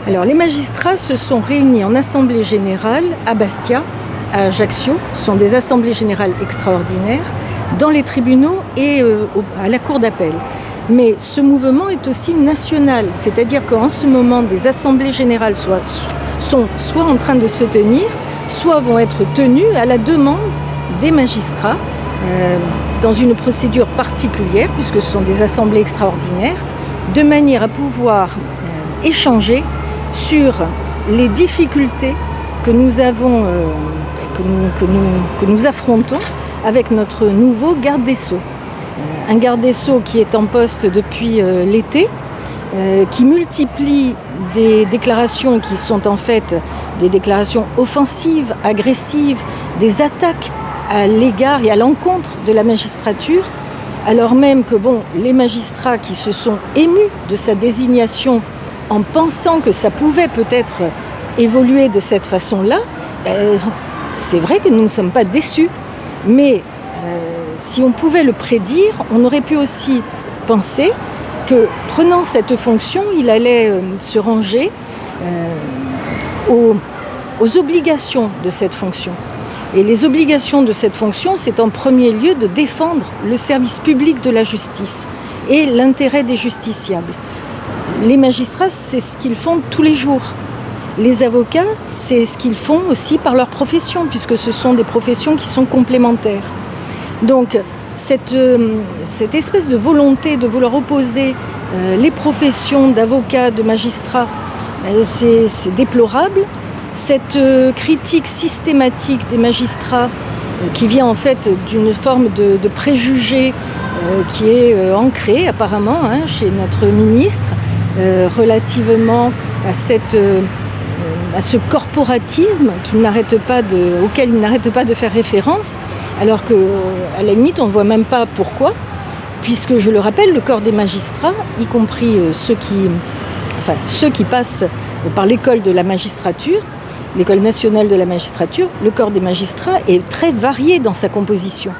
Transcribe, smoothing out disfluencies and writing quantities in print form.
Alors, les magistrats se sont réunis en assemblée générale à Bastia, à Ajaccio. Ce sont des assemblées générales extraordinaires dans les tribunaux et à la cour d'appel. Mais ce mouvement est aussi national, c'est-à-dire qu'en ce moment, des assemblées générales sont soit en train de se tenir, soit vont être tenues à la demande des magistrats dans une procédure particulière, puisque ce sont des assemblées extraordinaires, de manière à pouvoir échanger sur les difficultés que nous avons, que nous affrontons avec notre nouveau garde des Sceaux. Un garde des Sceaux qui est en poste depuis l'été, qui multiplie des déclarations qui sont en fait des déclarations offensives, agressives, des attaques à l'égard et à l'encontre de la magistrature, alors même que les magistrats qui se sont émus de sa désignation en pensant que ça pouvait peut-être évoluer de cette façon-là, c'est vrai que nous ne sommes pas déçus. Mais si on pouvait le prédire, on aurait pu aussi penser que, prenant cette fonction, il allait se ranger aux obligations de cette fonction. Et les obligations de cette fonction, c'est en premier lieu de défendre le service public de la justice et l'intérêt des justiciables. Les magistrats, c'est ce qu'ils font tous les jours. Les avocats, c'est ce qu'ils font aussi par leur profession, puisque ce sont des professions qui sont complémentaires. Donc, cette espèce de volonté de vouloir opposer les professions d'avocats, de magistrats, c'est déplorable. Cette critique systématique des magistrats qui vient en fait d'une forme de préjugé qui est ancrée apparemment chez notre ministre relativement à ce corporatisme auquel il n'arrête pas de faire référence, alors qu'à la limite on ne voit même pas pourquoi, puisque je le rappelle, le corps des magistrats, y compris ceux qui passent par l'école de la magistrature, l'école nationale de la magistrature, le corps des magistrats est très varié dans sa composition.